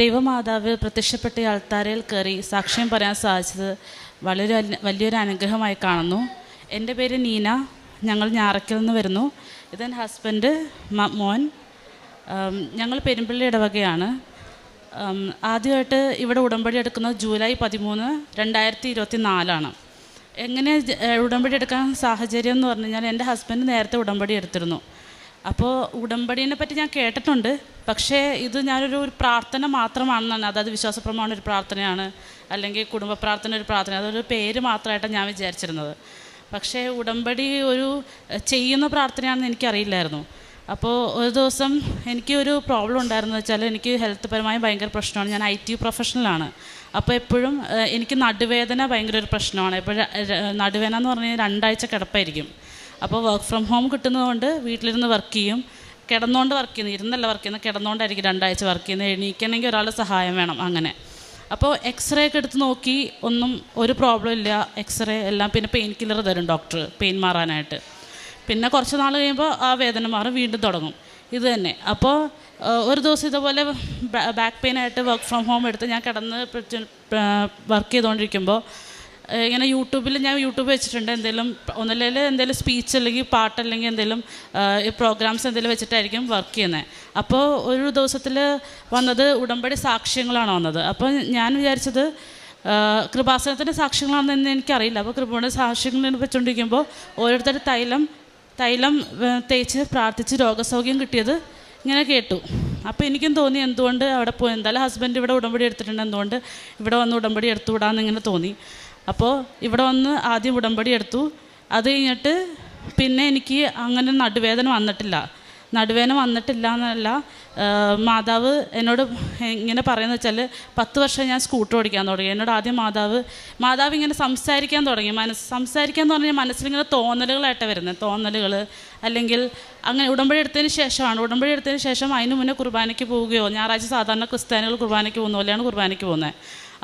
ദൈവമാതാവ് പ്രത്യക്ഷപ്പെട്ട അൾത്താരയിൽ കയറി സാക്ഷ്യം പറയാൻ സാധിച്ചത് വളരെ വലിയൊരു അനുഗ്രഹമായി കാണുന്നു. എൻ്റെ പേര് നീന. ഞങ്ങൾ ഞാറയ്ക്കൽ നിന്ന് വരുന്നു. ഇതെൻ്റെ ഹസ്ബൻഡ് മോൻ. ഞങ്ങൾ പെരുമ്പള്ളി ഇടവകയാണ്. ആദ്യമായിട്ട് ഇവിടെ ഉടമ്പടി എടുക്കുന്നത് ജൂലൈ 13, 2024 എങ്ങനെ ഉടമ്പടി എടുക്കാൻ സാഹചര്യം എന്ന് പറഞ്ഞു കഴിഞ്ഞാൽ എൻ്റെ ഹസ്ബൻഡ് നേരത്തെ ഉടമ്പടി എടുത്തിരുന്നു. അപ്പോൾ ഉടമ്പടീനെ പറ്റി ഞാൻ കേട്ടിട്ടുണ്ട്. പക്ഷേ ഇത് ഞാനൊരു പ്രാർത്ഥന മാത്രമാണെന്നാണ്, അതായത് വിശ്വാസപ്രമാണം ഒരു പ്രാർത്ഥനയാണ്, അല്ലെങ്കിൽ കുടുംബ പ്രാർത്ഥന ഒരു പ്രാർത്ഥന, അതൊരു പേര് മാത്രമായിട്ടാണ് ഞാൻ വിചാരിച്ചിരുന്നത്. പക്ഷേ ഉടമ്പടി ഒരു ചെയ്യുന്ന പ്രാർത്ഥനയാണെന്ന് എനിക്കറിയില്ലായിരുന്നു. അപ്പോൾ ഒരു ദിവസം എനിക്കൊരു പ്രോബ്ലം ഉണ്ടായിരുന്നു വെച്ചാൽ, എനിക്ക് ഹെൽത്ത് പരമായി ഭയങ്കര പ്രശ്നമാണ്. ഞാൻ IT പ്രൊഫഷണലാണ്. അപ്പോൾ എപ്പോഴും എനിക്ക് നടുവേദന ഭയങ്കര ഒരു പ്രശ്നമാണ്. എപ്പോഴും നടുവേദന എന്ന് പറഞ്ഞു കഴിഞ്ഞാൽ 2 ആഴ്ച കിടപ്പായിരിക്കും. അപ്പോൾ വർക്ക് ഫ്രം ഹോം കിട്ടുന്നതുകൊണ്ട് വീട്ടിലിരുന്ന് വർക്ക് ചെയ്യും. കിടന്നുകൊണ്ട് വർക്ക് ചെയ്യുന്നത്, ഇരുന്നല്ല വർക്ക് ചെയ്യുന്നത്, കിടന്നുകൊണ്ടായിരിക്കും 2 ആഴ്ച വർക്ക് ചെയ്യുന്നത്. എണീക്കണമെങ്കിൽ ഒരാളുടെ സഹായം വേണം. അങ്ങനെ അപ്പോൾ എക്സ്റേ ഒക്കെ എടുത്ത് നോക്കി, ഒന്നും ഒരു പ്രോബ്ലം ഇല്ല. എക്സ്റേ എല്ലാം. പിന്നെ പെയിൻ കില്ലർ തരും ഡോക്ടർ, പെയിൻ മാറാനായിട്ട്. പിന്നെ കുറച്ച് നാൾ കഴിയുമ്പോൾ ആ വേദന മാറും, വീണ്ടും തുടങ്ങും ഇത് തന്നെ. അപ്പോൾ ഒരു ദിവസം ഇതുപോലെ ബാക്ക് പെയിനായിട്ട് വർക്ക് ഫ്രം ഹോം എടുത്ത് ഞാൻ കിടന്ന് വർക്ക് ചെയ്തുകൊണ്ടിരിക്കുമ്പോൾ ഇങ്ങനെ യൂട്യൂബ് വെച്ചിട്ടുണ്ട്. എന്തെങ്കിലും സ്പീച്ച് അല്ലെങ്കിൽ പാട്ട് അല്ലെങ്കിൽ എന്തെങ്കിലും പ്രോഗ്രാംസ് എന്തെങ്കിലും വെച്ചിട്ടായിരിക്കും വർക്ക് ചെയ്യുന്നത്. അപ്പോൾ ഒരു ദിവസത്തിൽ വന്നത് ഉടമ്പടി സാക്ഷ്യങ്ങളാണ് വന്നത്. അപ്പോൾ ഞാൻ വിചാരിച്ചത് കൃപാസനത്തിൻ്റെ സാക്ഷ്യങ്ങളാണെന്ന് എനിക്കറിയില്ല. അപ്പോൾ കൃപയുടെ സാക്ഷ്യങ്ങൾ വെച്ചുകൊണ്ടിരിക്കുമ്പോൾ ഓരോരുത്തർ തൈലം തേച്ച് പ്രാർത്ഥിച്ച് രോഗസൗഖ്യം കിട്ടിയത് ഇങ്ങനെ കേട്ടു. അപ്പോൾ എനിക്കും തോന്നി എന്തുകൊണ്ട് അവിടെ പോയി, എന്തായാലും ഹസ്ബൻഡ് ഇവിടെ ഉടമ്പടി എടുത്തിട്ടുണ്ട്, എന്തുകൊണ്ട് ഇവിടെ വന്ന് ഉടമ്പടി എടുത്തുവിടാമെന്നിങ്ങനെ തോന്നി. അപ്പോൾ ഇവിടെ വന്ന് ആദ്യം ഉടമ്പടി എടുത്തു. അത് കഴിഞ്ഞിട്ട് പിന്നെ എനിക്ക് അങ്ങനെ നടുവേദന വന്നിട്ടില്ല എന്നല്ല, മാതാവ് എന്നോട് ഇങ്ങനെ പറയുന്നത് വെച്ചാൽ 10 വർഷം ഞാൻ സ്കൂട്ടർ ഓടിക്കാൻ തുടങ്ങി. എന്നോട് ആദ്യം മാതാവ് ഇങ്ങനെ സംസാരിക്കാൻ തുടങ്ങി. സംസാരിക്കാൻ എന്ന് പറഞ്ഞാൽ മനസ്സിലിങ്ങനെ തോന്നലുകളായിട്ട് വരുന്നത്, തോന്നലുകൾ അല്ലെങ്കിൽ അങ്ങനെ. ഉടമ്പടി എടുത്തതിന് ശേഷം അതിന് മുന്നേ കുർബാനയ്ക്ക് പോവുകയോ, ഞായറാഴ്ച സാധാരണ ക്രിസ്ത്യാനികൾ കുർബാനയ്ക്ക് പോകുന്ന പോലെയാണ് കുർബാനയ്ക്ക് പോകുന്നത്.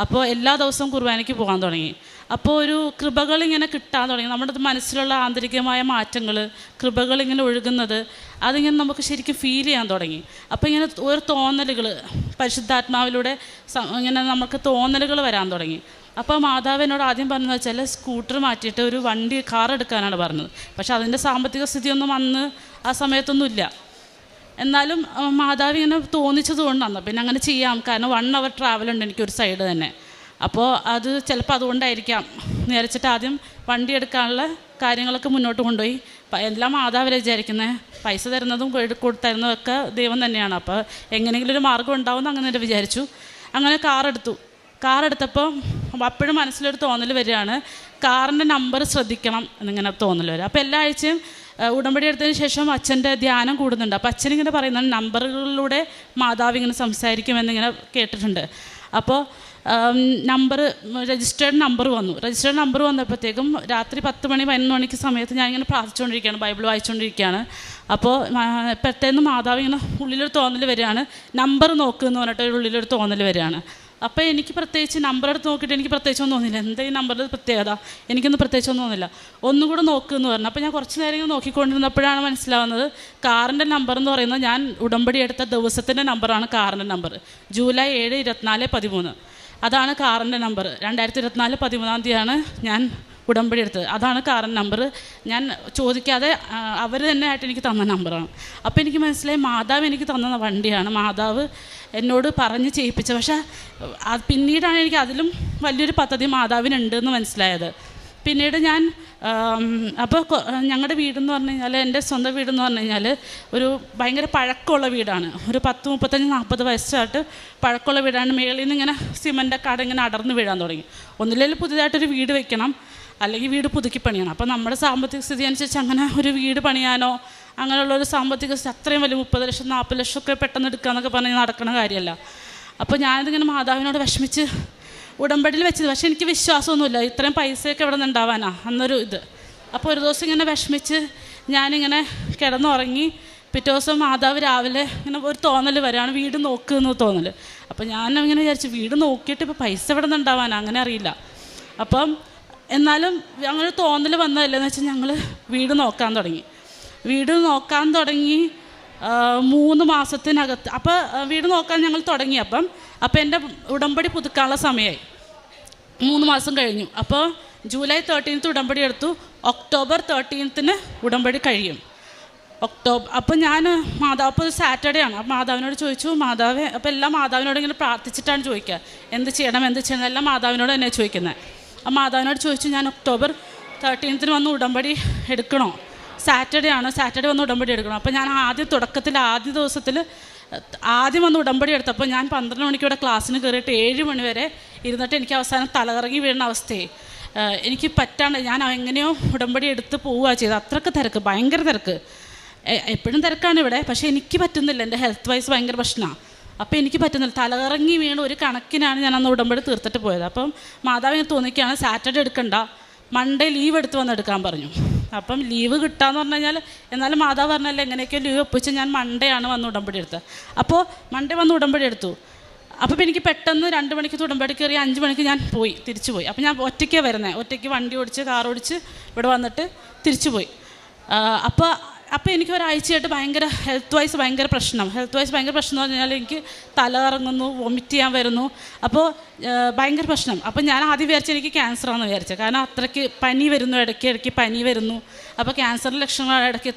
അപ്പോൾ എല്ലാ ദിവസവും കുർബാനയ്ക്ക് പോകാൻ തുടങ്ങി. അപ്പോൾ ഒരു കൃപകളിങ്ങനെ കിട്ടാൻ തുടങ്ങി. നമ്മുടെ മനസ്സിലുള്ള ആന്തരികമായ മാറ്റങ്ങൾ, കൃപകളിങ്ങനെ ഒഴുകുന്നത്, അതിങ്ങനെ നമുക്ക് ശരിക്കും ഫീൽ ചെയ്യാൻ തുടങ്ങി. അപ്പോൾ ഇങ്ങനെ ഓരോ തോന്നലുകൾ പരിശുദ്ധാത്മാവിലൂടെ ഇങ്ങനെ നമുക്ക് തോന്നലുകൾ വരാൻ തുടങ്ങി. അപ്പോൾ മാതാവ് എന്നോട് ആദ്യം പറഞ്ഞതെന്ന് വെച്ചാൽ സ്കൂട്ടർ മാറ്റിയിട്ട് ഒരു കാർ എടുക്കാനാണ് പറഞ്ഞത്. പക്ഷെ അതിൻ്റെ സാമ്പത്തിക സ്ഥിതിയൊന്നും അന്ന് ആ സമയത്തൊന്നുമില്ല. എന്നാലും മാതാവ് ഇങ്ങനെ തോന്നിച്ചത് കൊണ്ടാണ് പിന്നെ അങ്ങനെ ചെയ്യാം. കാരണം 1 hour ട്രാവൽ ഉണ്ട് എനിക്കൊരു സൈഡ് തന്നെ. അപ്പോൾ അത് ചിലപ്പോൾ അതുകൊണ്ടായിരിക്കാം വിചാരിച്ചിട്ട് ആദ്യം വണ്ടി എടുക്കാനുള്ള കാര്യങ്ങളൊക്കെ മുന്നോട്ട് കൊണ്ടുപോയി. എല്ലാം മാതാവിലെ വിചാരിക്കുന്നത്, പൈസ തരുന്നതും കൊടുത്തരുന്നതൊക്കെ ദൈവം തന്നെയാണ്. അപ്പോൾ എങ്ങനെയെങ്കിലും ഒരു മാർഗ്ഗം ഉണ്ടാവുമെന്ന് അങ്ങനെ വിചാരിച്ചു. അങ്ങനെ കാർ എടുത്തപ്പോൾ അപ്പോഴും മനസ്സിലൊരു തോന്നൽ വരികയാണ്, കാറിൻ്റെ നമ്പർ ശ്രദ്ധിക്കണം എന്നിങ്ങനെ തോന്നൽ വരിക. അപ്പോൾ എല്ലാ ആഴ്ചയും ഉടമ്പടി എടുത്തതിന് ശേഷം അച്ഛൻ്റെ ധ്യാനം കൂടുന്നുണ്ട്. അപ്പോൾ അച്ഛനിങ്ങനെ പറയുന്നത് നമ്പറുകളിലൂടെ മാതാവ് ഇങ്ങനെ സംസാരിക്കുമെന്നിങ്ങനെ കേട്ടിട്ടുണ്ട്. അപ്പോൾ രജിസ്റ്റേർഡ് നമ്പർ വന്നപ്പോഴത്തേക്കും രാത്രി 10 മണി 11 മണിക്ക് സമയത്ത് ഞാനിങ്ങനെ പ്രാർത്ഥിച്ചുകൊണ്ടിരിക്കുകയാണ്, ബൈബിൾ വായിച്ചുകൊണ്ടിരിക്കുകയാണ്. അപ്പോൾ പെട്ടെന്ന് മാതാവ് ഇങ്ങനെ ഉള്ളിലൊരു തോന്നൽ വരികയാണ്, നമ്പർ നോക്കുമെന്ന് പറഞ്ഞിട്ട് ഉള്ളിലൊരു തോന്നൽ വരികയാണ്. അപ്പോൾ എനിക്ക് പ്രത്യേകിച്ച് നമ്പർ എടുത്ത് നോക്കിയിട്ട് എനിക്ക് പ്രത്യേകിച്ചൊന്നും തോന്നിയില്ല. എന്താ ഈ നമ്പറിൽ പ്രത്യേകത, എനിക്കൊന്നും പ്രത്യേകിച്ചൊന്നും തോന്നില്ല. ഒന്നുകൂടെ നോക്കുമെന്ന് പറഞ്ഞു. അപ്പോൾ ഞാൻ കുറച്ച് നേരം ഇങ്ങനെ നോക്കിക്കൊണ്ടിരുന്നപ്പോഴാണ് മനസ്സിലാവുന്നത് കാറിൻ്റെ നമ്പർ എന്ന് പറയുന്നത് ഞാൻ ഉടമ്പടി എടുത്ത ദിവസത്തിൻ്റെ നമ്പറാണ് കാറിൻ്റെ നമ്പർ. ജൂലൈ 7, 24, 13 അതാണ് കാറിൻ്റെ നമ്പർ. 2024 13-ാം തീയതിയാണ് ഞാൻ ഉടമ്പടി എടുത്തത്. അതാണ് കാറിൻ്റെ നമ്പർ. ഞാൻ ചോദിക്കാതെ അവർ തന്നെ ആയിട്ട് എനിക്ക് തന്ന നമ്പറാണ്. അപ്പോൾ എനിക്ക് മനസ്സിലായി മാതാവ് എനിക്ക് തന്ന വണ്ടിയാണ്, മാതാവ് എന്നോട് പറഞ്ഞ് ചെയ്യിപ്പിച്ച. പക്ഷേ പിന്നീടാണ് എനിക്ക് അതിലും വലിയൊരു പദ്ധതി മാതാവിനുണ്ടെന്ന് മനസ്സിലായത്. പിന്നീട് ഞാൻ അപ്പോൾ ഞങ്ങളുടെ വീടെന്ന് പറഞ്ഞു കഴിഞ്ഞാൽ, എൻ്റെ സ്വന്തം വീടെന്ന് പറഞ്ഞു കഴിഞ്ഞാൽ ഒരു ഭയങ്കര പഴക്കമുള്ള വീടാണ്. ഒരു 10, 35, 40 വയസ്സായിട്ട് പഴക്കമുള്ള വീടാണ്. മേളിൽ നിന്ന് ഇങ്ങനെ സിമൻ്റൊക്കെ ഇങ്ങനെ അടർന്ന് വീഴാൻ തുടങ്ങി. ഒന്നില്ലെങ്കിൽ പുതിയതായിട്ടൊരു വീട് വെക്കണം, അല്ലെങ്കിൽ വീട് പുതുക്കി പണിയണം. അപ്പോൾ നമ്മുടെ സാമ്പത്തിക സ്ഥിതി അനുസരിച്ച് അങ്ങനെ ഒരു വീട് പണിയാനോ അങ്ങനെയുള്ളൊരു സാമ്പത്തിക അത്രയും വലിയ 30 ലക്ഷം 40 ലക്ഷമൊക്കെ പെട്ടെന്ന് എടുക്കുക എന്നൊക്കെ പറഞ്ഞാൽ നടക്കുന്ന കാര്യമല്ല. അപ്പോൾ ഞാനിതിങ്ങനെ മാതാവിനോട് വിഷമിച്ച് ഉടമ്പടിയിൽ വെച്ചത്. പക്ഷേ എനിക്ക് വിശ്വാസമൊന്നുമില്ല, ഇത്രയും പൈസയൊക്കെ എവിടെ നിന്ന് ഉണ്ടാവാനാ അന്നൊരു ഇത്. അപ്പോൾ ഒരു ദിവസം ഇങ്ങനെ വിഷമിച്ച് ഞാനിങ്ങനെ കിടന്നുറങ്ങി. പിറ്റേ ദിവസം മാതാവ് രാവിലെ ഇങ്ങനെ ഒരു തോന്നൽ വരികയാണ്, വീട് നോക്കുമെന്ന് തോന്നൽ. അപ്പോൾ ഞാനിങ്ങനെ വിചാരിച്ചു, വീട് നോക്കിയിട്ട് ഇപ്പോൾ പൈസ എവിടെ നിന്ന് ഉണ്ടാവാനാ, അങ്ങനെ അറിയില്ല. അപ്പം എന്നാലും അങ്ങനെ തോന്നൽ വന്നതല്ലെന്ന് വെച്ചാൽ ഞങ്ങൾ വീട് നോക്കാൻ തുടങ്ങി. 3 മാസത്തിനകത്ത് അപ്പോൾ വീട് നോക്കാൻ ഞങ്ങൾ തുടങ്ങി. അപ്പോൾ എൻ്റെ ഉടമ്പടി പുതുക്കാനുള്ള സമയമായി. 3 മാസം കഴിഞ്ഞു. അപ്പോൾ ജൂലൈ 13 ഉടമ്പടി എടുത്തു. ഒക്ടോബർ 13 ഉടമ്പടി കഴിയും. അപ്പോൾ ഞാൻ അപ്പോൾ സാറ്റർഡേ ആണ്. അപ്പോൾ മാതാവിനോട് ചോദിച്ചു, മാതാവ് അപ്പോൾ എല്ലാം മാതാവിനോട് ഇങ്ങനെ പ്രാർത്ഥിച്ചിട്ടാണ് ചോദിക്കുക, എന്ത് ചെയ്യണം എല്ലാം മാതാവിനോട് തന്നെ ചോദിക്കുന്നത്. ആ മാതാവിനോട് ചോദിച്ചു, ഞാൻ ഒക്ടോബർ 13 വന്ന് ഉടമ്പടി എടുക്കണോ? സാറ്റർഡേ വന്ന് ഉടമ്പടി എടുക്കണം. അപ്പോൾ ഞാൻ ആദ്യ ദിവസത്തിൽ ആദ്യം വന്ന് ഉടമ്പടി എടുത്തപ്പോൾ ഞാൻ 12 മണിക്ക് ഇവിടെ ക്ലാസ്സിന് കയറിയിട്ട് 7 മണി വരെ ഇരുന്നിട്ട് എനിക്ക് അവസാനം തലകറങ്ങി വീഴുന്ന അവസ്ഥയായി. എനിക്ക് പറ്റാണ്ട് ഞാൻ എങ്ങനെയോ ഉടമ്പടി എടുത്ത് പോവുക ചെയ്തത്. അത്രയ്ക്ക് തിരക്ക്, ഭയങ്കര തിരക്ക്. എപ്പോഴും തിരക്കാണ് ഇവിടെ, പക്ഷേ എനിക്ക് പറ്റുന്നില്ല. എൻ്റെ ഹെൽത്ത് വൈസ് ഭയങ്കര പ്രശ്നമാണ്. അപ്പോൾ എനിക്ക് പറ്റുന്നില്ല, തലകറങ്ങി വീണ് ഒരു കണക്കിനാണ് ഞാൻ അന്ന് ഉടമ്പടി തീർത്തിട്ട് പോയത്. അപ്പം മാതാവിന് തോന്നിക്കുകയാണ് സാറ്റർഡേ എടുക്കണ്ട, മൺഡേ ലീവ് എടുത്ത് വന്ന് എടുക്കാൻ പറഞ്ഞു. അപ്പം ലീവ് കിട്ടാമെന്ന് പറഞ്ഞു കഴിഞ്ഞാൽ, എന്നാലും മാതാവ് പറഞ്ഞാൽ എങ്ങനെയൊക്കെയോ ലീവ് ഒപ്പിച്ച് ഞാൻ മൺഡേ ആണ് വന്ന് ഉടമ്പടി എടുത്തത്. അപ്പോൾ മൺഡേ വന്ന് ഉടമ്പടി എടുത്തു. അപ്പോൾ എനിക്ക് പെട്ടെന്ന് 2 മണിക്ക് ഉടമ്പടി കയറി 5 മണിക്ക് ഞാൻ തിരിച്ചു പോയി. അപ്പോൾ ഞാൻ ഒറ്റയ്ക്കാണ് വരുന്നത്, ഒറ്റയ്ക്ക് വണ്ടി ഓടിച്ച് കാർ ഓടിച്ച് ഇവിടെ വന്നിട്ട് തിരിച്ചു പോയി. അപ്പോൾ എനിക്ക് ഒരാഴ്ചയായിട്ട് ഭയങ്കര ഹെൽത്ത് വൈസ് ഭയങ്കര പ്രശ്നം എന്ന് പറഞ്ഞാൽ എനിക്ക് തല കറങ്ങുന്നു, വൊമിറ്റ് ചെയ്യാൻ വരുന്നു. അപ്പോൾ ഭയങ്കര പ്രശ്നം. അപ്പോൾ ഞാൻ ആദ്യം വിചാരിച്ചു എനിക്ക് ക്യാൻസറാണെന്ന് വിചാരിച്ചത്. കാരണം അത്രയ്ക്ക് പനി വരുന്നു, ഇടയ്ക്കിടയ്ക്ക് പനി വരുന്നു. അപ്പോൾ ക്യാൻസറിൻ്റെ ലക്ഷണങ്ങൾ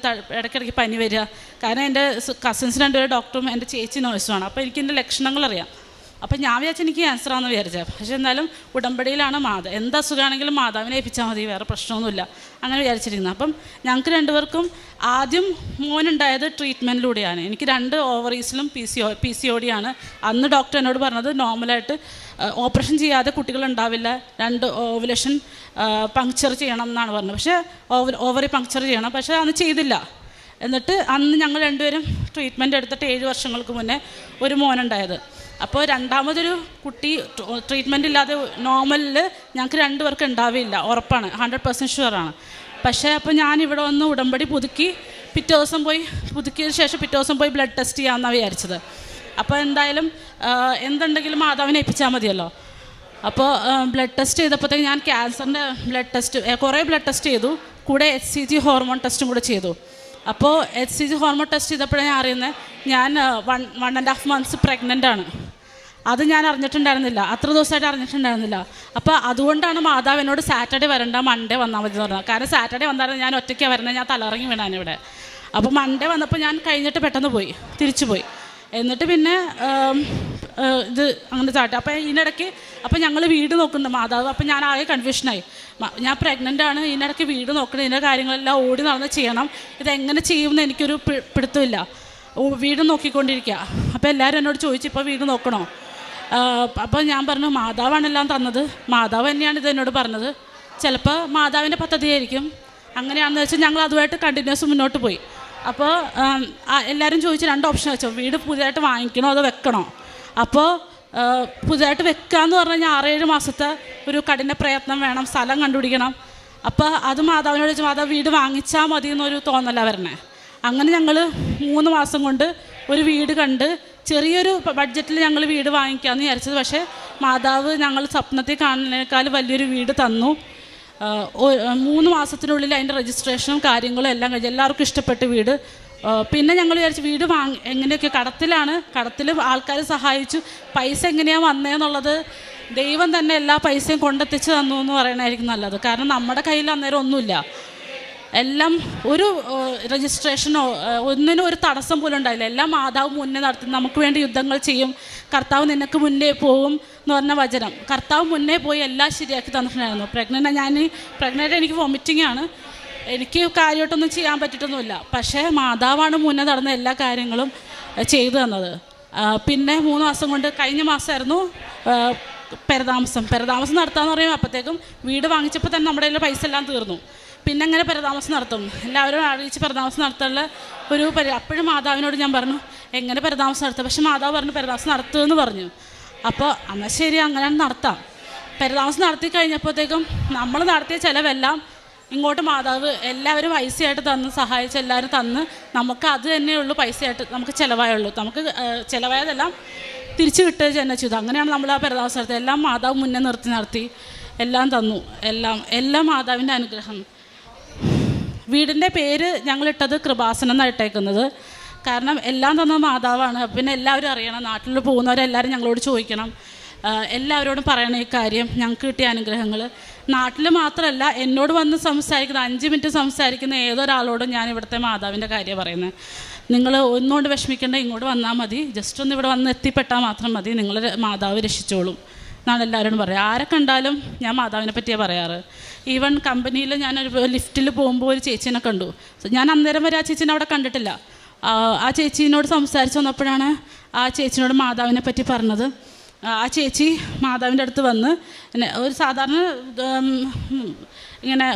ഇടയ്ക്കിടയ്ക്ക് പനി വരിക. കാരണം എൻ്റെ കസിൻസ് 2 പേര് ഡോക്ടറും എൻ്റെ ചേച്ചി നേഴ്സുമാണ്. അപ്പോൾ എനിക്ക് എൻ്റെ ലക്ഷണങ്ങൾ അറിയാം. അപ്പം ഞാൻ വിചാരിച്ചു എനിക്ക് ക്യാൻസറാണെന്ന് വിചാരിച്ചത്. പക്ഷേ എന്നാലും ഉടമ്പടിയിലാണ് എന്ത് അസുഖമാണെങ്കിലും മാതാവിനെ ഏൽപ്പിച്ചാൽ മതി, വേറെ പ്രശ്നമൊന്നുമില്ല, അങ്ങനെ വിചാരിച്ചിരിക്കുന്നത്. അപ്പം ഞങ്ങൾക്ക് 2 പേർക്കും ആദ്യം മോനുണ്ടായത് ട്രീറ്റ്മെൻറ്റിലൂടെയാണ്. എനിക്ക് 2 ഓവറീസിലും PCOD ആണ്. അന്ന് ഡോക്ടർ എന്നോട് പറഞ്ഞത് നോർമലായിട്ട് ഓപ്പറേഷൻ ചെയ്യാതെ കുട്ടികളുണ്ടാവില്ല, 2 ഓവുലേഷൻ പങ്ക്ചർ ചെയ്യണം എന്നാണ് പറഞ്ഞത്. പക്ഷേ ഓവറി പങ്ക്ചർ ചെയ്യണം, പക്ഷേ അന്ന് ചെയ്തില്ല. എന്നിട്ട് അന്ന് ഞങ്ങൾ 2 പേരും ട്രീറ്റ്മെൻറ്റ് എടുത്തിട്ട് 7 വർഷങ്ങൾക്ക് മുന്നേ ഒരു മോനുണ്ടായത്. അപ്പോൾ രണ്ടാമതൊരു കുട്ടി ട്രീറ്റ്മെൻറ്റ് ഇല്ലാതെ നോർമലിൽ ഞങ്ങൾക്ക് 2 പേർക്ക് ഉണ്ടാവില്ല, ഉറപ്പാണ്, 100% ഷുവറാണ്. പക്ഷേ അപ്പോൾ ഞാനിവിടെ വന്ന് ഉടമ്പടി പുതുക്കിയതിന് ശേഷം പിറ്റേ ദിവസം പോയി ബ്ലഡ് ടെസ്റ്റ് ചെയ്യാമെന്നാണ് വിചാരിച്ചത്. അപ്പോൾ എന്തായാലും എന്തുണ്ടെങ്കിലും മാതാവിനെ ഏൽപ്പിച്ചാൽ മതിയല്ലോ. അപ്പോൾ ബ്ലഡ് ടെസ്റ്റ് ചെയ്തപ്പോഴത്തേക്ക് ഞാൻ ക്യാൻസറിൻ്റെ കുറേ ബ്ലഡ് ടെസ്റ്റ് ചെയ്തു, കൂടെ HCG ഹോർമോൺ ടെസ്റ്റും കൂടെ ചെയ്തു. അപ്പോൾ HCG ഹോർമോൺ ടെസ്റ്റ് ചെയ്തപ്പോഴാണ് ഞാൻ അറിയുന്നത് ഞാൻ 1.5 months പ്രഗ്നൻ്റ് ആണ്. അത് ഞാൻ അറിഞ്ഞിട്ടുണ്ടായിരുന്നില്ല, അത്ര ദിവസമായിട്ട് അറിഞ്ഞിട്ടുണ്ടായിരുന്നില്ല. അപ്പോൾ അതുകൊണ്ടാണ് മാതാവ് എന്നോട് സാറ്റർഡേ വരണ്ട, മൺഡേ വന്നാൽ മതി എന്ന് പറഞ്ഞത്. കാരണം സാറ്റർഡേ വന്നാലും ഞാൻ ഒറ്റയ്ക്കാണ് വരുന്നത്, ഞാൻ തലറങ്ങി വീണാൻ ഇവിടെ. അപ്പോൾ മൺഡേ വന്നപ്പോൾ ഞാൻ കഴിഞ്ഞിട്ട് പെട്ടെന്ന് തിരിച്ചു പോയി. എന്നിട്ട് പിന്നെ ഇത് അങ്ങനെ ചാട്ടി. അപ്പോൾ ഇതിനിടയ്ക്ക് ഞങ്ങൾ വീട് നോക്കുന്നുണ്ട് മാതാവ്. അപ്പോൾ ഞാൻ ആകെ കൺഫ്യൂഷനായി. ഞാൻ പ്രഗ്നൻ്റ് ആണ്, ഇതിനിടയ്ക്ക് വീട് നോക്കണം, ഇതിൻ്റെ കാര്യങ്ങളെല്ലാം ഓടി നടന്ന് ചെയ്യണം. ഇതെങ്ങനെ ചെയ്യുമെന്ന് എനിക്കൊരു പിടുത്തമില്ല. വീട് നോക്കിക്കൊണ്ടിരിക്കുക. അപ്പോൾ എല്ലാവരും എന്നോട് ചോദിച്ചു, ഇപ്പോൾ വീട് നോക്കണോ? അപ്പോൾ ഞാൻ പറഞ്ഞു മാതാവാണെല്ലാം തന്നത്, മാതാവ് തന്നെയാണ് ഇത് എന്നോട് പറഞ്ഞത്, ചിലപ്പോൾ മാതാവിൻ്റെ പദ്ധതിയായിരിക്കും. അങ്ങനെയാണെന്ന് വെച്ചാൽ ഞങ്ങൾ അതുമായിട്ട് കണ്ടിന്യൂസ് മുന്നോട്ട് പോയി. അപ്പോൾ എല്ലാവരും ചോദിച്ചു 2 ഓപ്ഷൻ വെച്ചോ, വീട് പുതിയതായിട്ട് വാങ്ങിക്കണോ അതോ വെക്കണോ? അപ്പോൾ പുതിയതായിട്ട് വെക്കാമെന്ന് പറഞ്ഞു കഴിഞ്ഞാൽ 6-7 മാസത്തെ ഒരു കഠിന പ്രയത്നം വേണം, സ്ഥലം കണ്ടുപിടിക്കണം. അപ്പോൾ അത് മാതാവിനോട് ചോദിച്ചു, മാതാവ് വീട് വാങ്ങിച്ചാൽ മതി എന്നൊരു തോന്നല വരണേ. അങ്ങനെ ഞങ്ങൾ 3 മാസം കൊണ്ട് ഒരു വീട് കണ്ട് ചെറിയൊരു ബഡ്ജറ്റിൽ ഞങ്ങൾ വീട് വാങ്ങിക്കാമെന്ന് വിചാരിച്ചത്. പക്ഷേ മാതാവ് ഞങ്ങൾ സ്വപ്നത്തിൽ കാണുന്നതിനേക്കാൾ വലിയൊരു വീട് തന്നു. 3 മാസത്തിനുള്ളിൽ അതിൻ്റെ രജിസ്ട്രേഷനും കാര്യങ്ങളും എല്ലാം കഴിഞ്ഞ് എല്ലാവർക്കും ഇഷ്ടപ്പെട്ട് വീട്. പിന്നെ ഞങ്ങൾ വിചാരിച്ചു വീട് എങ്ങനെയൊക്കെ കടത്തിൽ ആൾക്കാർ സഹായിച്ചു. പൈസ എങ്ങനെയാണ് വന്നതെന്നുള്ളത് ദൈവം തന്നെ എല്ലാ പൈസയും കൊണ്ടെത്തിച്ച് തന്നു എന്ന് പറയണമായിരിക്കും നല്ലത്. കാരണം നമ്മുടെ കയ്യിൽ അന്നേരം ഒന്നുമില്ല. എല്ലാം ഒരു രജിസ്ട്രേഷനോ ഒന്നിനും ഒരു തടസ്സം പോലും ഉണ്ടായില്ല. എല്ലാം മാതാവ് മുന്നേ നടത്തി, നമുക്ക് വേണ്ടി യുദ്ധങ്ങൾ ചെയ്യും, കർത്താവ് നിനക്ക് മുന്നേ പോകും എന്ന് പറഞ്ഞ വചനം. കർത്താവ് മുന്നേ പോയി എല്ലാം ശരിയാക്കി തന്നിട്ടുണ്ടായിരുന്നു. പ്രഗ്നൻ്റ് എനിക്ക് വോമിറ്റിംഗ് ആണ്, എനിക്ക് കാര്യമായിട്ടൊന്നും ചെയ്യാൻ പറ്റിയിട്ടൊന്നുമില്ല. പക്ഷേ മാതാവാണ് മുന്നേ നടന്ന എല്ലാ കാര്യങ്ങളും ചെയ്തു തന്നത്. പിന്നെ 3 മാസം കൊണ്ട്, കഴിഞ്ഞ മാസമായിരുന്നു പെരതാമസം നടത്താമെന്ന് പറയുമ്പോൾ അപ്പോഴത്തേക്കും വീട് വാങ്ങിച്ചപ്പോൾ തന്നെ നമ്മുടെ കയ്യിൽ പൈസ എല്ലാം തീർന്നു. പിന്നെ എങ്ങനെ പെരതാമസം നടത്തും, എല്ലാവരും അറിയിച്ച് പെരതാമസം നടത്താനുള്ള അപ്പോഴും മാതാവിനോട് ഞാൻ പറഞ്ഞു എങ്ങനെ പെരതാമസം നടത്തുക. പക്ഷെ മാതാവ് പറഞ്ഞു പെരതാമസം നടത്തുമെന്ന് പറഞ്ഞു. അപ്പോൾ എന്നാൽ ശരി, അങ്ങനെ നടത്താം. പെരതാമസം നടത്തി കഴിഞ്ഞപ്പോഴത്തേക്കും നമ്മൾ നടത്തിയ ചിലവെല്ലാം ഇങ്ങോട്ട് മാതാവ് എല്ലാവരും പൈസയായിട്ട് സഹായിച്ച് എല്ലാവരും തന്ന് നമുക്ക് അത് തന്നെയുള്ളൂ പൈസയായിട്ട് നമുക്ക് ചിലവായുള്ളൂ. നമുക്ക് ചിലവായതെല്ലാം തിരിച്ചു കിട്ടുക തന്നെ ചെയ്തു. അങ്ങനെയാണ് നമ്മൾ ആ പെരതാമസം നടത്തിയത്. എല്ലാം മാതാവ് മുന്നേ നടത്തി എല്ലാം തന്നു. എല്ലാം മാതാവിൻ്റെ അനുഗ്രഹം. വീടിൻ്റെ പേര് ഞങ്ങളിട്ടത് കൃപാസനം എന്നാണ് ഇട്ടേക്കുന്നത്. കാരണം എല്ലാം തന്ന മാതാവാണ്. പിന്നെ എല്ലാവരും അറിയണം, നാട്ടിൽ പോകുന്നവരെല്ലാവരും ഞങ്ങളോട് ചോദിക്കണം, എല്ലാവരോടും പറയണം ഈ കാര്യം, ഞങ്ങൾക്ക് കിട്ടിയ അനുഗ്രഹങ്ങൾ. നാട്ടിൽ മാത്രമല്ല, എന്നോട് വന്ന് സംസാരിക്കുന്ന 5 മിനിറ്റ് സംസാരിക്കുന്ന ഏതൊരാളോടും ഞാൻ ഇവിടുത്തെ മാതാവിൻ്റെ കാര്യം പറയുന്നത്. നിങ്ങൾ ഒന്നുകൊണ്ട് വിഷമിക്കേണ്ട, ഇങ്ങോട്ട് വന്നാൽ മതി, ജസ്റ്റ് ഒന്ന് ഇവിടെ വന്ന് എത്തിപ്പെട്ടാൽ മാത്രം മതി, നിങ്ങൾ മാതാവ് രക്ഷിച്ചോളും എന്നാണ് എല്ലാവരോടും പറയുക. ആരെ കണ്ടാലും ഞാൻ മാതാവിനെ പറ്റിയാണ് പറയാറ്. ഈവൻ കമ്പനിയിൽ ഞാനൊരു ലിഫ്റ്റിൽ പോകുമ്പോൾ ഒരു ചേച്ചീനെ കണ്ടു. ഞാൻ അന്നേരം വരെ ആ ചേച്ചീനെ അവിടെ കണ്ടിട്ടില്ല. ആ ചേച്ചീനോട് സംസാരിച്ച് വന്നപ്പോഴാണ് ആ ചേച്ചീനോട് മാതാവിനെ പറ്റി പറഞ്ഞത്. ആ ചേച്ചി മാതാവിൻ്റെ അടുത്ത് വന്ന് ഒരു സാധാരണ ഇങ്ങനെ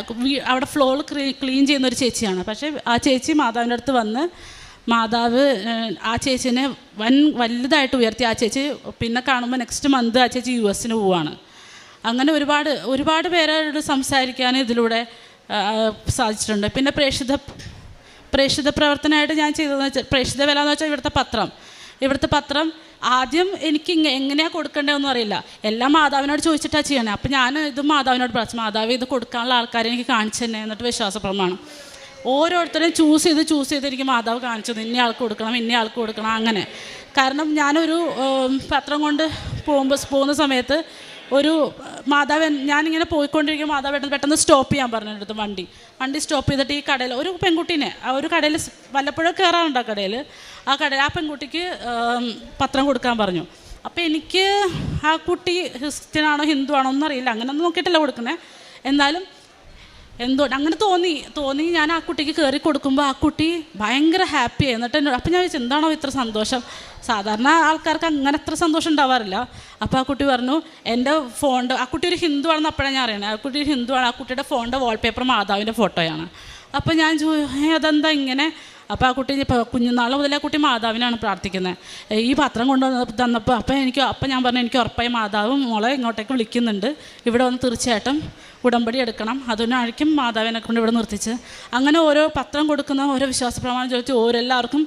അവിടെ ഫ്ലോർ ക്ലീൻ ചെയ്യുന്ന ഒരു ചേച്ചിയാണ്. പക്ഷേ ആ ചേച്ചി മാതാവിൻ്റെ അടുത്ത് വന്ന് മാതാവ് ആ ചേച്ചീനെ വലുതായിട്ട് ഉയർത്തി. ആ ചേച്ചി പിന്നെ കാണുമ്പോൾ നെക്സ്റ്റ് മന്ത് ആ ചേച്ചി US പോവുകയാണ്. അങ്ങനെ ഒരുപാട് പേരോട് സംസാരിക്കാൻ ഇതിലൂടെ സാധിച്ചിട്ടുണ്ട്. പിന്നെ പ്രേക്ഷിത പ്രവർത്തനമായിട്ട് ഞാൻ ചെയ്തതെന്ന് വെച്ചാൽ, പ്രേക്ഷിത വില എന്ന് വെച്ചാൽ ഇവിടുത്തെ പത്രം ആദ്യം എനിക്ക് എങ്ങനെയാണ് കൊടുക്കേണ്ടതെന്നും അറിയില്ല. എല്ലാം മാതാവിനോട് ചോദിച്ചിട്ടാണ് ചെയ്യണേ. അപ്പോൾ ഞാൻ ഇത് മാതാവിനോട് പറഞ്ഞു, മാതാവ് ഇത് കൊടുക്കാനുള്ള ആൾക്കാരെ എനിക്ക് കാണിച്ചു തന്നെ. എന്നിട്ട് വിശ്വാസപ്രമാണം ഓരോരുത്തരെയും ചൂസ് ചെയ്ത് എനിക്ക് മാതാവ് കാണിച്ചത്, ഇന്ന ആൾക്ക് കൊടുക്കണം അങ്ങനെ. കാരണം ഞാനൊരു പത്രം കൊണ്ട് പോകുന്ന സമയത്ത് ഒരു മാതാവ്, ഞാനിങ്ങനെ പോയിക്കൊണ്ടിരിക്കും, മാതാവ് പെട്ടെന്ന് സ്റ്റോപ്പ് ചെയ്യാൻ പറഞ്ഞു എൻ്റെ അടുത്ത്. വണ്ടി സ്റ്റോപ്പ് ചെയ്തിട്ട് ഈ കടയിൽ ഒരു പെൺകുട്ടീനെ, ഒരു കടയിൽ വല്ലപ്പോഴും കയറാറുണ്ട് ആ പെൺകുട്ടിക്ക് പത്രം കൊടുക്കാൻ പറഞ്ഞു. അപ്പോൾ എനിക്ക് ആ കുട്ടി ക്രിസ്ത്യനാണോ ഹിന്ദു ആണോ ഒന്നും അറിയില്ല, അങ്ങനെയൊന്നും നോക്കിയിട്ടല്ല കൊടുക്കുന്നത്. എന്നാലും അങ്ങനെ തോന്നി ഞാൻ ആ കുട്ടിക്ക് കയറി കൊടുക്കുമ്പോൾ ആ കുട്ടി ഭയങ്കര ഹാപ്പി. എന്നിട്ട് എന്നോട്, അപ്പോൾ ഞാൻ ചോദിച്ചു എന്താണോ ഇത്ര സന്തോഷം, സാധാരണ ആൾക്കാർക്ക് അങ്ങനെ അത്ര സന്തോഷം ഉണ്ടാവാറില്ല. അപ്പോൾ ആ കുട്ടി പറഞ്ഞു, എൻ്റെ ഫോണിൻ്റെ, ആ കുട്ടി ഒരു ഹിന്ദു ആണെന്ന് അപ്പോഴാണ് ഞാൻ അറിയണത്. ആ കുട്ടി ഒരു ഹിന്ദു ആണ്, ആ കുട്ടിയുടെ ഫോണിൻ്റെ വാൾപേപ്പർ മാതാവിൻ്റെ ഫോട്ടോയാണ്. അപ്പോൾ ഞാൻ അതെന്താ ഇങ്ങനെ? അപ്പോൾ ആ കുട്ടി കുഞ്ഞുനാൾ മുതലേ ആ കുട്ടി മാതാവിനാണ് പ്രാർത്ഥിക്കുന്നത്. ഈ പത്രം തന്നപ്പോൾ അപ്പോൾ ഞാൻ പറഞ്ഞു, എനിക്ക് ഉറപ്പായി മാതാവും മോളെ ഇങ്ങോട്ടേക്ക് വിളിക്കുന്നുണ്ട്, ഇവിടെ വന്ന് തീർച്ചയായിട്ടും ഉടമ്പടി എടുക്കണം. അതിനായിരിക്കും മാതാവിനെ കൊണ്ട് ഇവിടെ നിർത്തിച്ച്. അങ്ങനെ ഓരോ പത്രം കൊടുക്കുന്ന ഓരോ വിശ്വാസപ്രമാണം ചോദിച്ച് എല്ലാവർക്കും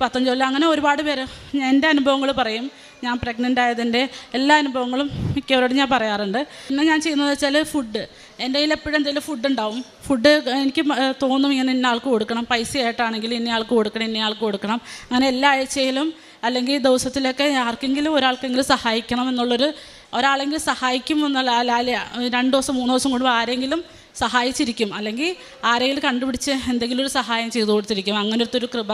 പത്രം ചൊല്ലുക. അങ്ങനെ ഒരുപാട് പേര് എൻ്റെ അനുഭവങ്ങൾ പറയും. ഞാൻ പ്രഗ്നൻ്റ് ആയതിൻ്റെ എല്ലാ അനുഭവങ്ങളും മിക്കവരോടും ഞാൻ പറയാറുണ്ട്. പിന്നെ ഞാൻ ചെയ്യുന്നത് വെച്ചാൽ ഫുഡ്, എൻ്റെ കയ്യിൽ എപ്പോഴും എന്തെങ്കിലും ഫുഡ് ഉണ്ടാവും. ഫുഡ് എനിക്ക് തോന്നും ഇങ്ങനെ ഇന്ന ആൾക്ക് കൊടുക്കണം, പൈസയായിട്ടാണെങ്കിൽ ഇന്ന ആൾക്ക് കൊടുക്കണം. അങ്ങനെ എല്ലാ ആഴ്ചയിലും അല്ലെങ്കിൽ ദിവസത്തിലൊക്കെ ആർക്കെങ്കിലും ഒരാൾക്കെങ്കിലും സഹായിക്കണം എന്നുള്ളൊരു, ഒരാളെങ്കിലും സഹായിക്കും എന്നുള്ള 2 ദിവസം 3 ദിവസം കൂടുമ്പോൾ ആരെങ്കിലും സഹായിച്ചിരിക്കും, അല്ലെങ്കിൽ ആരെങ്കിലും കണ്ടുപിടിച്ച് എന്തെങ്കിലും ഒരു സഹായം ചെയ്തു കൊടുത്തിരിക്കും. അങ്ങനത്തെ ഒരു കൃപ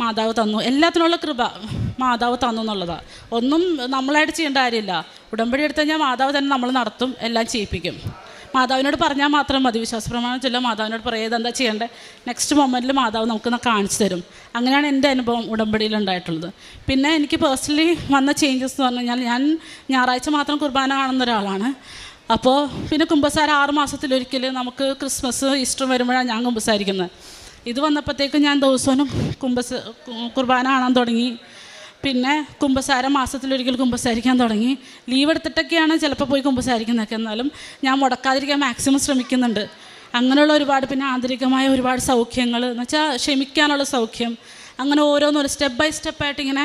മാതാവ് തന്നു. എല്ലാത്തിനുള്ള കൃപ മാതാവ് തന്നു എന്നുള്ളതാണ്. ഒന്നും നമ്മളായിട്ട് ചെയ്യേണ്ട കാര്യമില്ല. ഉടമ്പടി എടുത്തു കഴിഞ്ഞാൽ മാതാവ് തന്നെ നമ്മൾ നടത്തും, എല്ലാം ചെയ്യിപ്പിക്കും. മാതാവിനോട് പറഞ്ഞാൽ മാത്രം മതി. വിശ്വാസപ്രമാണം ചൊല്ലുക, മാതാവിനോട് പറയുക എന്താ ചെയ്യേണ്ടത്, നെക്സ്റ്റ് മൊമെൻറ്റിൽ മാതാവ് നമുക്ക് കാണിച്ചു തരും. അങ്ങനെയാണ് എൻ്റെ അനുഭവം ഉടമ്പടിയിലുണ്ടായിട്ടുള്ളത്. പിന്നെ എനിക്ക് പേഴ്സണലി വന്ന ചേഞ്ചസ് എന്ന് പറഞ്ഞു കഴിഞ്ഞാൽ, ഞാൻ ഞായറാഴ്ച മാത്രം കുർബാന കാണുന്ന ഒരാളാണ്. അപ്പോൾ പിന്നെ കുമ്പസാരം 6 മാസത്തിലൊരിക്കൽ, നമുക്ക് ക്രിസ്മസ് ഈസ്റ്റർ വരുമ്പോഴാണ് ഞാൻ കുമ്പസാരിക്കുന്നത്. ഇത് വന്നപ്പോഴത്തേക്ക് ഞാൻ ദിവസവും കുർബാന കാണാൻ തുടങ്ങി. പിന്നെ കുമ്പസാരം മാസത്തിലൊരിക്കൽ കുമ്പസാരിക്കാൻ തുടങ്ങി. ലീവ് എടുത്തിട്ടൊക്കെയാണ് ചിലപ്പോൾ പോയി കുമ്പസാരിക്കുന്നതൊക്കെ. എന്നാലും ഞാൻ മുടക്കാതിരിക്കാൻ മാക്സിമം ശ്രമിക്കുന്നുണ്ട്. അങ്ങനെയുള്ള ഒരുപാട്, പിന്നെ ആന്തരികമായ ഒരുപാട് സൗഖ്യങ്ങൾ എന്ന് വെച്ചാൽ ക്ഷമിക്കാനുള്ള സൗഖ്യം, അങ്ങനെ ഓരോന്നോരോ സ്റ്റെപ്പ് ബൈ സ്റ്റെപ്പായിട്ട് ഇങ്ങനെ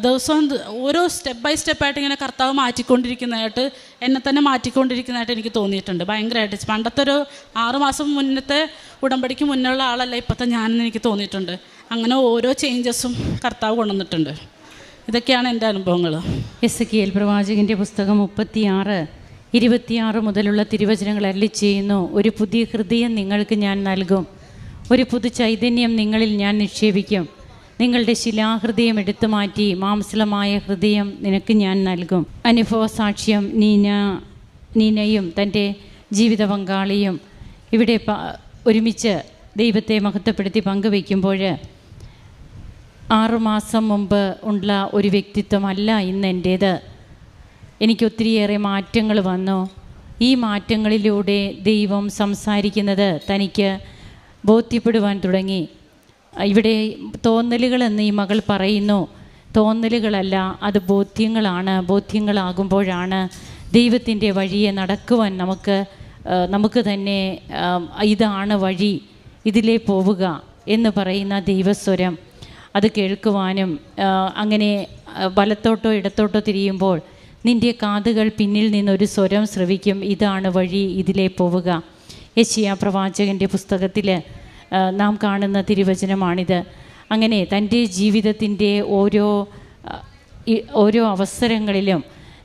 ദിവസവും ഓരോ സ്റ്റെപ്പ് ബൈ സ്റ്റെപ്പായിട്ട് ഇങ്ങനെ കർത്താവ് മാറ്റിക്കൊണ്ടിരിക്കുന്നതായിട്ട്, എന്നെ തന്നെ മാറ്റിക്കൊണ്ടിരിക്കുന്നതായിട്ട് എനിക്ക് തോന്നിയിട്ടുണ്ട് ഭയങ്കരമായിട്ട്. പണ്ടത്തെ ഒരു 6 മാസം മുന്നത്തെ ഉടമ്പടിക്ക് മുന്നുള്ള ആളല്ല ഇപ്പോഴത്തെ ഞാനെന്ന് എനിക്ക് തോന്നിയിട്ടുണ്ട്. അങ്ങനെ ഓരോ ചേഞ്ചസും കർത്താവ് കൊണ്ടുവന്നിട്ടുണ്ട്. ഇതൊക്കെയാണ് എൻ്റെ അനുഭവങ്ങൾ. എസെക്കിയേൽ പ്രവാചകൻ്റെ പുസ്തകം 36:26 മുതലുള്ള തിരുവചനങ്ങൾ അരുളിച്ചെയ്യുന്നു. ഒരു പുതിയ ഹൃദയം നിങ്ങൾക്ക് ഞാൻ നൽകും, ഒരു പുതു ചൈതന്യം നിങ്ങളിൽ ഞാൻ നിക്ഷേപിക്കും. നിങ്ങളുടെ ശിലാഹൃദയം എടുത്തു മാറ്റി മാംസളമായ ഹൃദയം നിനക്ക് ഞാൻ നൽകും. അനുഭവ സാക്ഷ്യം നീനയും തൻ്റെ ജീവിത പങ്കാളിയും ഇവിടെ ഒരുമിച്ച് ദൈവത്തെ മഹത്വപ്പെടുത്തി പങ്കുവയ്ക്കുമ്പോൾ 6 മാസം മുമ്പ് ഉള്ള ഒരു വ്യക്തിത്വമല്ല ഇന്ന് എൻ്റേത്. എനിക്കൊത്തിരിയേറെ മാറ്റങ്ങൾ വന്നു. ഈ മാറ്റങ്ങളിലൂടെ ദൈവം സംസാരിക്കുന്നത് തനിക്ക് ബോധ്യപ്പെടുവാൻ തുടങ്ങി. ഇവിടെ തോന്നലുകളെന്ന് ഈ മകൾ പറയുന്നു. തോന്നലുകളല്ല, അത് ബോധ്യങ്ങളാണ്. ബോധ്യങ്ങളാകുമ്പോഴാണ് ദൈവത്തിൻ്റെ വഴിയെ നടക്കുവാൻ നമുക്ക് തന്നെ ഇതാണ് വഴി, ഇതിലേ പോവുക എന്ന് പറയുന്ന ദൈവസ്വരം അത് കേൾക്കുവാനും, അങ്ങനെ വലത്തോട്ടോ ഇടത്തോട്ടോ തിരിയുമ്പോൾ നിൻ്റെ കാതുകൾ പിന്നിൽ നിന്നൊരു സ്വരം ശ്രവിക്കും, ഇതാണ് വഴി, ഇതിലേ പോവുക. യെശയ്യാ പ്രവാചകൻ്റെ പുസ്തകത്തിൽ നാം കാണുന്ന തിരുവചനമാണിത്. അങ്ങനെ തൻ്റെ ജീവിതത്തിൻ്റെ ഓരോ അവസരങ്ങളിലും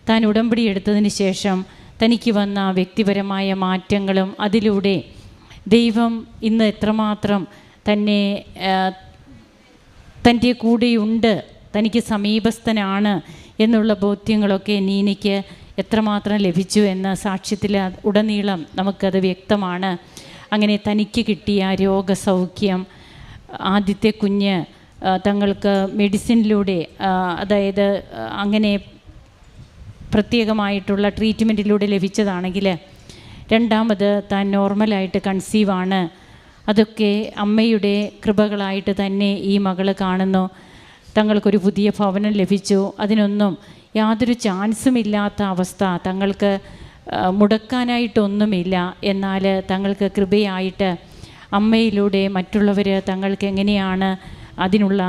താൻ ഉടമ്പടി എടുത്തതിന് ശേഷം തനിക്ക് വന്ന വ്യക്തിപരമായ മാറ്റങ്ങളും അതിലൂടെ ദൈവം ഇന്ന് എത്രമാത്രം തന്നെ തൻ്റെ കൂടെയുണ്ട്, തനിക്ക് സമീപസ്ഥനാണ് എന്നുള്ള ബോധ്യങ്ങളൊക്കെ നീനയ്ക്ക് എത്രമാത്രം ലഭിച്ചു എന്ന സാക്ഷ്യത്തിൽ ഉടനീളം നമുക്കത് വ്യക്തമാണ്. അങ്ങനെ തനിക്ക് കിട്ടിയ രോഗസൗഖ്യം, ആദ്യത്തെ കുഞ്ഞ് തങ്ങൾക്ക് മെഡിസിനിലൂടെ, അതായത് അങ്ങനെ പ്രത്യേകമായിട്ടുള്ള ട്രീറ്റ്മെൻറ്റിലൂടെ ലഭിച്ചതാണെങ്കിൽ രണ്ടാമത് താൻ നോർമലായിട്ട് കൺസീവാണ്. അതൊക്കെ അമ്മയുടെ കൃപകളായിട്ട് തന്നെ ഈ മകൾ കാണുന്നു. തങ്ങൾക്കൊരു പുതിയ ഭവനം ലഭിച്ചു. അതിനൊന്നും യാതൊരു ചാൻസും ഇല്ലാത്ത അവസ്ഥ, തങ്ങൾക്ക് മുടക്കാനായിട്ടൊന്നുമില്ല. എന്നാൽ തങ്ങൾക്ക് കൃപയായിട്ട് അമ്മയിലൂടെ മറ്റുള്ളവർ തങ്ങൾക്ക് എങ്ങനെയാണ് അതിനുള്ള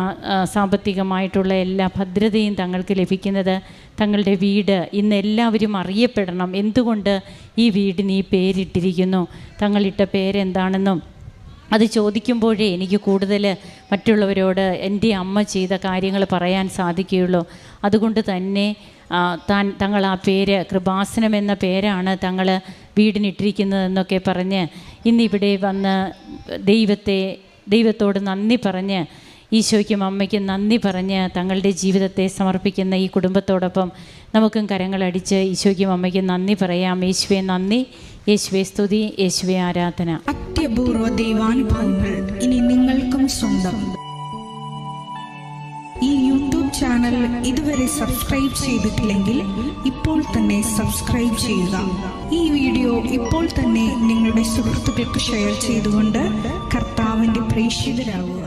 സാമ്പത്തികമായിട്ടുള്ള എല്ലാ ഭദ്രതയും തങ്ങൾക്ക് ലഭിക്കുന്നത്. തങ്ങളുടെ വീട് ഇന്ന് എല്ലാവരും അറിയപ്പെടണം. എന്തുകൊണ്ട് ഈ വീടിന് ഈ പേരിട്ടിരിക്കുന്നു, തങ്ങളിട്ട പേരെന്താണെന്നും അത് ചോദിക്കുമ്പോഴേ എനിക്ക് കൂടുതൽ മറ്റുള്ളവരോട് എൻ്റെ അമ്മ ചെയ്ത കാര്യങ്ങൾ പറയാൻ സാധിക്കുകയുള്ളൂ. അതുകൊണ്ട് തന്നെ തങ്ങൾ ആ പേര് കൃപാസനം എന്ന പേരാണ് തങ്ങൾ വീടിനിട്ടിരിക്കുന്നതെന്നൊക്കെ പറഞ്ഞ് ഇന്നിവിടെ വന്ന് ദൈവത്തോട് നന്ദി പറഞ്ഞ്, ഈശോയ്ക്കും അമ്മയ്ക്കും നന്ദി പറഞ്ഞ് തങ്ങളുടെ ജീവിതത്തെ സമർപ്പിക്കുന്ന ഈ കുടുംബത്തോടൊപ്പം നമുക്കും കരങ്ങളടിച്ച് ഈശോയ്ക്കും അമ്മയ്ക്കും നന്ദി പറയാം. യേശുവേ നന്ദി, യേശുവേ സ്തുതി, യേശുവേ ആരാധന. അത്യപൂർവ ദൈവാനുഭവങ്ങൾ ഇനി നിങ്ങൾക്കും സ്വന്തം. ഈ യൂട്യൂബ് ചാനൽ ഇതുവരെ സബ്സ്ക്രൈബ് ചെയ്തിട്ടില്ലെങ്കിൽ ഇപ്പോൾ തന്നെ സബ്സ്ക്രൈബ് ചെയ്യുക. ഈ വീഡിയോ ഇപ്പോൾ തന്നെ നിങ്ങളുടെ സുഹൃത്തുക്കൾക്ക് ഷെയർ ചെയ്തുകൊണ്ട് കർത്താവിൻ്റെ പ്രേക്ഷിതരാകുക.